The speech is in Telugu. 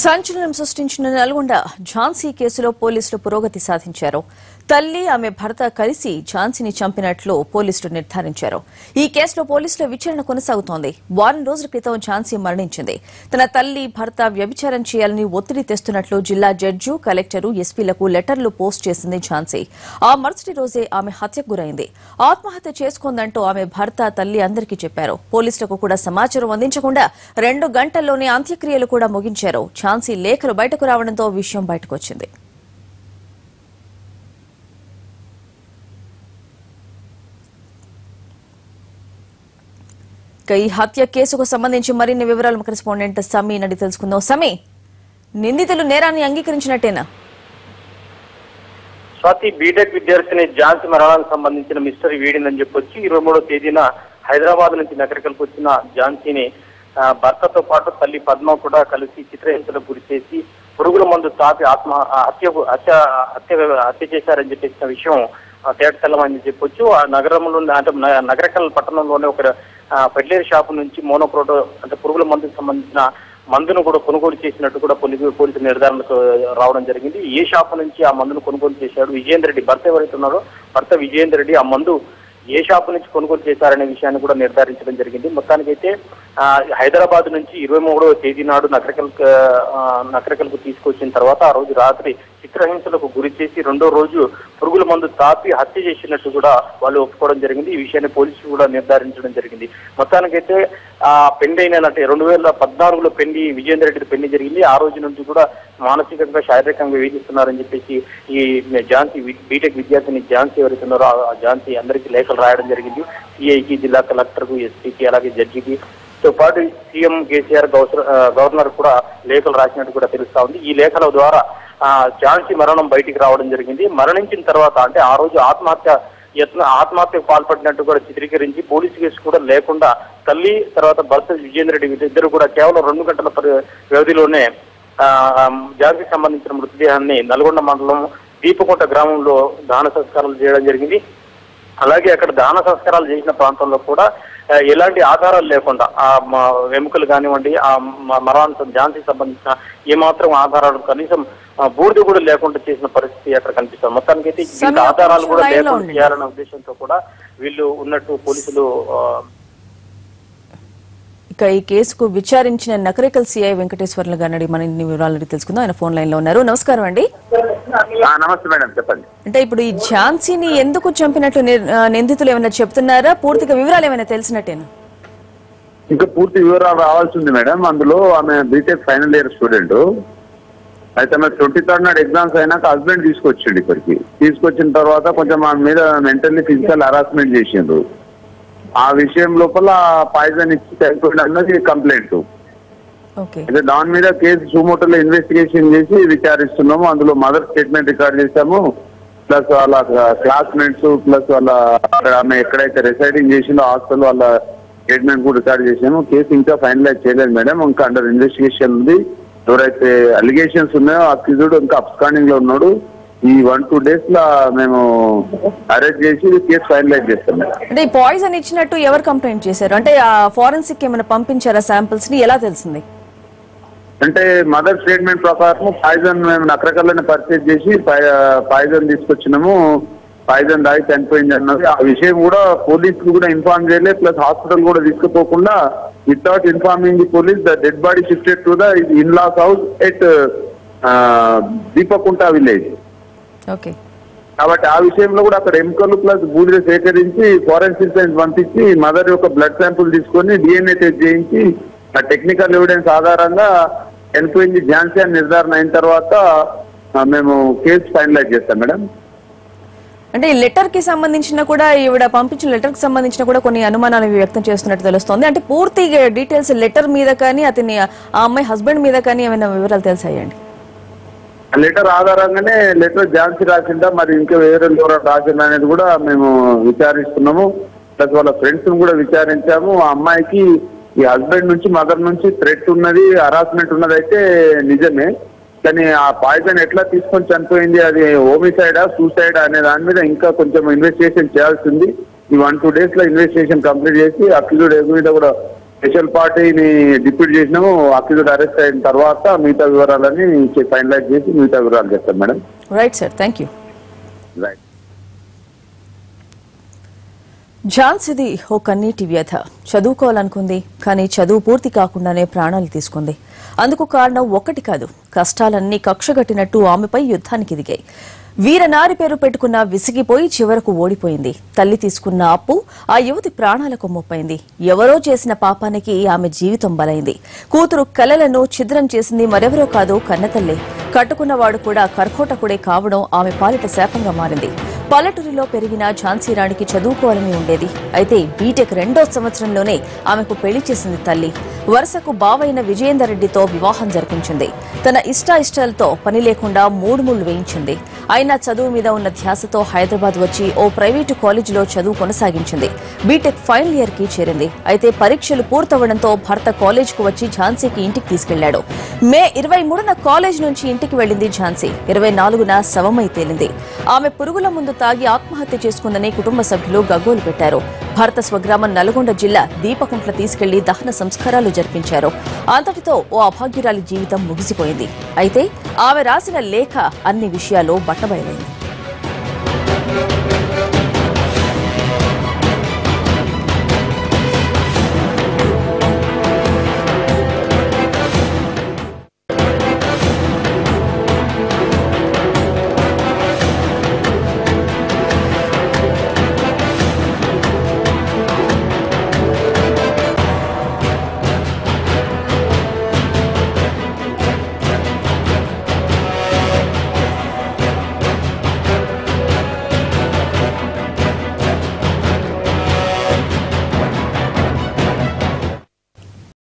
సంచలనం సృష్టించిన నల్గొండ ఝాన్సీ కేసులో పోలీసులు పురోగతి సాధించారు. తల్లి ఆమె భర్త కలిసి ఝాన్సీని చంపినట్లు పోలీసులు నిర్ధారించారు. ఈ కేసులో పోలీసుల విచారణ కొనసాగుతోంది. వారం రోజుల క్రితం ఝాన్సీ మరణించింది. తన తల్లి భర్త వ్యభిచారం చేయాలని ఒత్తిడి తెస్తున్నట్లు జిల్లా జడ్జి, కలెక్టరు, ఎస్పీలకు లెటర్లు పోస్ట్ చేసింది ఝాన్సీ. ఆ మరుసటి రోజే ఆమె హత్యకు గురైంది. ఆత్మహత్య చేసుకుందంటూ ఆమె భర్త, తల్లి అందరికీ చెప్పారు. పోలీసులకు కూడా సమాచారం అందించకుండా 2 గంటల్లోనే అంత్యక్రియలు కూడా ముగించారు. ఝాన్సీ లేఖలు బయటకు రావడంతో విషయం బయటకొచ్చింది. ఈ హత్య కేసుకు సంబంధించి మరిన్ని వివరాలు కరెస్పాండెంట్ సమీ నడి తెలుసుకుందాం. సమీ, నిందితులు నేరాన్ని అంగీకరించినట్టేనా? స్వాతి, బీటెక్ విద్యార్థిని ఝాన్సీ మరణానికి సంబంధించిన మిస్టరీ వీడిందని చెప్పొచ్చి 23వ తేదీన హైదరాబాద్ నుంచి నగరికల్కి వచ్చిన ఝాన్సీని భర్తతో పాటు తల్లి పద్మ కూడా కలిసి చిత్రహింసలకు గురి చేసి పురుగుల మందు తాపి హత్య చేశారని చెప్పేసిన విషయం తేటతెల్లమని చెప్పొచ్చు. ఆ నగరంలో అంటే నగరకల్ పట్టణంలోనే ఒక ఫెర్టిలైజర్ షాపు నుంచి మోనోక్రోటో అంటే పురుగుల మందుకు సంబంధించిన మందును కూడా కొనుగోలు చేసినట్టు కూడా పోలీసు నిర్ధారణకు రావడం జరిగింది. ఏ షాపు నుంచి ఆ మందును కొనుగోలు చేశాడు విజయేందర్ రెడ్డి, భర్త ఎవరైతే ఉన్నారో భర్త విజయేందర్ రెడ్డి, ఆ మందు ఏ షాపు నుంచి కొనుగోలు చేశారనే విషయాన్ని కూడా నిర్ధారించడం జరిగింది. మొత్తానికైతే హైదరాబాద్ నుంచి 23వ తేదీ నాడు నకరికల్కు తీసుకొచ్చిన తర్వాత ఆ రోజు రాత్రి చిత్రహింసలకు గురి చేసి 2వ రోజు పురుగుల మందు తాపి హత్య చేసినట్టు కూడా వాళ్ళు ఒప్పుకోవడం జరిగింది. ఈ విషయాన్ని పోలీసులు కూడా నిర్ధారించడం జరిగింది. మొత్తానికైతే పెళ్లి అయిన 2014లో పెళ్లి విజయేందర్ రెడ్డి పెళ్లి జరిగింది. ఆ రోజు నుంచి కూడా మానసికంగా, శారీరకంగా వేధిస్తున్నారని చెప్పేసి ఈ ఝాన్సీ బీటెక్ విద్యార్థిని ఝాన్సీ ఎవరైతే ఉన్నారో ఆ ఝాన్సీ అందరికీ లేఖలు రాయడం జరిగింది. సిఐకి, జిల్లా కలెక్టర్కు, ఎస్పీకి, అలాగే జడ్జికి తో పాటు సీఎం కేసీఆర్, గవర్నర్ కూడా లేఖలు రాసినట్టు కూడా తెలుస్తా ఉంది. ఈ లేఖల ద్వారా ఝాన్సీ మరణం బయటికి రావడం జరిగింది. మరణించిన తర్వాత అంటే ఆ రోజు ఆత్మహత్యకు పాల్పడినట్టు కూడా చిత్రీకరించి పోలీసు కేసు కూడా లేకుండా తల్లి తర్వాత భర్త విజయేందర్ రెడ్డి ఇద్దరు కూడా కేవలం 2 గంటల వ్యవధిలోనే ఝాన్సీకి సంబంధించిన మృతదేహాన్ని నల్గొండ మండలం దీపకోట గ్రామంలో దహన సంస్కారాలు చేయడం జరిగింది. అలాగే అక్కడ దహన సంస్కారాలు చేసిన ప్రాంతంలో కూడా ఎలాంటి ఆధారాలు లేకుండా ఆ వెముకలు కానివ్వండి, ఆ మరణానికి ఝాన్సీకి సంబంధించిన ఏమాత్రం ఆధారాలు కనీసం బూడిద కూడా లేకుండా చేసిన పరిస్థితి అక్కడ కనిపిస్తుంది. మొత్తానికైతే ఆధారాలు కూడా లేకుండా చేయాలనే ఉద్దేశంతో కూడా వీళ్ళు ఉన్నట్టు పోలీసులు. ఇక ఈ కేసుకు విచారించిన నకరికల్ సిఐ వెంకటేశ్వర్లు గారిని మరిన్ని వివరాలు తెలుసుకుందాం. ఆయన ఫోన్ లైన్ లో ఉన్నారు. నమస్కారం అండి. నమస్తే మేడం, చెప్పండి. అంటే ఇప్పుడు ఈ ఝాన్సీని ఎందుకు చంపినట్లు నిందితులు ఏమైనా చెప్తున్నారా? పూర్తిగా వివరాలు ఏమైనా తెలిసినట్టేనా? ఇంకా పూర్తి వివరాలు రావాల్సింది మేడం. అందులో ఆమె బీటెక్ ఫైనల్ ఇయర్ స్టూడెంట్. అయితే ఆమె 23rd నాడు ఎగ్జామ్స్ అయినాక హస్బెండ్ తీసుకొచ్చిండు ఇక్కడికి. తీసుకొచ్చిన తర్వాత కొంచెం ఆమె మీద మెంటల్లీ, ఫిజికల్ హరాస్మెంట్ చేసిండ్రు. ఆ విషయం లోపల పాయిజన్ ఇచ్చి చనిపోయింది అన్నది కంప్లైంట్. అయితే దాని మీద కేసు సుమోటోలో ఇన్వెస్టిగేషన్ చేసి విచారిస్తున్నాము. అందులో మదర్ స్టేట్మెంట్ రికార్డ్ చేశాము, ప్లస్ వాళ్ళ క్లాస్మేట్స్, ప్లస్ వాళ్ళ ఆమె ఎక్కడైతే రిసైడింగ్ చేసిందో హాస్టల్ వాళ్ళ స్టేట్మెంట్ కూడా రికార్డ్ చేసాము. కేసు ఇంకా ఫైనలైజ్ చేయలేదు మేడం, ఇంకా అండర్ ఇన్వెస్టిగేషన్ ఉంది. ఎవరైతే అలిగేషన్స్ ఉన్నాయో అక్యూజ్డ్ ఇంకా అబ్స్కాండింగ్ లో ఉన్నాడు. ఈ 1-2 days లా మేము అరెస్ట్ చేసి కేసు ఫైనలైజ్ చేస్తాం. అంటే ఈ పాయిజన్ ఇచ్చినట్టు ఎవరు కంప్లైంట్ చేశారు? అంటే ఫోరెన్సిక్ ఏమైనా పంపించారా శాంపిల్స్ ని? ఎలా తెలిసింది? అంటే మదర్ స్టేట్మెంట్ ప్రకారం పాయిజన్ మేము నకరకల్లోనే పర్చేజ్ చేసి పాయిజన్ తీసుకొచ్చినాము, పాయిజన్ దాగి చనిపోయింది అన్నది. ఆ విషయం కూడా పోలీస్ కూడా ఇన్ఫార్మ్ చేయలే, ప్లస్ హాస్పిటల్ కూడా తీసుకుపోకుండా without informing the police the dead body shifted to the in-laws house at Deepakunta village. కాబట్టి ఆ విషయంలో కూడా అక్కడ ఎముకలు ప్లస్ బూడిద సేకరించి ఫోరెన్సిక్ సైన్స్ పంపించి మదర్ యొక్క బ్లడ్ శాంపుల్ తీసుకొని DNA టెస్ట్ చేయించి ఆ టెక్నికల్ ఎవిడెన్స్ ఆధారంగా చనిపోయింది ఝాన్సీ అని నిర్ధారణ అయిన తర్వాత మేము కేసు ఫైనలైజ్ చేస్తాం మేడం. అంటే ఈ లెటర్ కి సంబంధించిన కూడా ఈవిడ పంపించిన లెటర్ కి సంబంధించిన కూడా కొన్ని అనుమానాలు వ్యక్తం చేస్తున్నట్టు తెలుస్తోంది. అంటే పూర్తి డీటెయిల్స్ లెటర్ మీద కానీ అతని ఆ అమ్మాయి హస్బెండ్ మీద కానీ ఏమైనా వివరాలు తెలిసాయండి? లెటర్ ఆధారంగానే లెటర్ ఝాన్సీ రాసిందా, మరి ఇంకా వేరే రాసిందా అనేది కూడా మేము విచారిస్తున్నాము. ప్లస్ వాళ్ళ ఫ్రెండ్స్ కూడా విచారించాము. ఆ అమ్మాయికి ఈ హస్బెండ్ నుంచి, మదర్ నుంచి థ్రెట్ ఉన్నది, హరాస్మెంట్ ఉన్నది అయితే నిజమే. కానీ ఆ పాయిజన్ ఎట్లా తీసుకొని చనిపోయింది, అది హోమిసైడా సూసైడా అనే దాని మీద ఇంకా కొంచెం ఇన్వెస్టిగేషన్ చేయాల్సింది. ఈ 1-2 days లో ఇన్వెస్టిగేషన్ కంప్లీట్ చేసి అక్యూజ్డ్ మీద కూడా స్పెషల్ పార్టీని డిప్యూట్ చేసినాము. అక్యూజ్డ్ అరెస్ట్ అయిన తర్వాత మిగతా వివరాలని ఫైనలైజ్ చేసి మిగతా వివరాలు చెప్తాం madam. Right sir, thank you. Right. ఝాన్సీది ఓ కన్నీటి వ్యథ. చదువుకోవాలనుకుంది, కానీ చదువు పూర్తి కాకుండానే ప్రాణాలు తీసుకుంది. అందుకు కారణం ఒక్కటి కాదు, కష్టాలన్నీ కక్షగట్టినట్టు ఆమెపై యుద్ధానికి దిగాయి. వీరనారి పేరు పెట్టుకున్న విసిగిపోయి చివరకు ఓడిపోయింది. తల్లి తీసుకున్న అప్పు ఆ యువతి ప్రాణాలకు ముప్పైంది. ఎవరో చేసిన పాపానికి ఆమె జీవితం బలైంది. కూతురు కలలను ఛిద్రం చేసింది మరెవరో కాదు, కన్నతల్లే. కట్టుకున్నవాడు కూడా కర్కోటకుడే కావడం ఆమె పాలిట శాపంగా మారింది. పల్లెటూరిలో పెరిగిన ఝాన్సీ రాణికి చదువుకోవాలని ఉండేది. అయితే బీటెక్ 2వ సంవత్సరంలోనే ఆమెకు పెళ్లి చేసింది తల్లి. వరుసకు బావైన విజయేందర్ రెడ్డితో వివాహం జరిపించింది. తన ఇష్టాయిష్టాలతో పని లేకుండా 3 ముళ్లు వేయించింది. అయినా చదువు మీద ఉన్న ధ్యాసతో హైదరాబాద్ వచ్చి ఓ ప్రైవేటు కాలేజీలో చదువు కొనసాగించింది. బీటెక్ ఫైనల్ ఇయర్ కి చేరింది. అయితే పరీక్షలు పూర్తవడంతో భర్త కాలేజీకు వచ్చి ఝాన్సీకి ఇంటికి తీసుకెళ్లాడు. మే 23న కాలేజ్ నుంచి ఇంటికి వెళ్లింది ఝాన్సీ. 24న శవమై తేలింది. ఆమె పురుగుల ముందు తాగి ఆత్మహత్య చేసుకుందని కుటుంబ సభ్యులు గగ్గోలు పెట్టారు. భర్త స్వగ్రామం నల్గొండ జిల్లా దీపకుంట్ల తీసుకెళ్లి దహన సంస్కారాలు జరిపించారు. అంతటితో ఓ అభాగ్యురాలి జీవితం ముగిసిపోయింది. అయితే ఆమె రాసిన లేఖ అన్ని విషయాల్లో బట్టబయలైంది.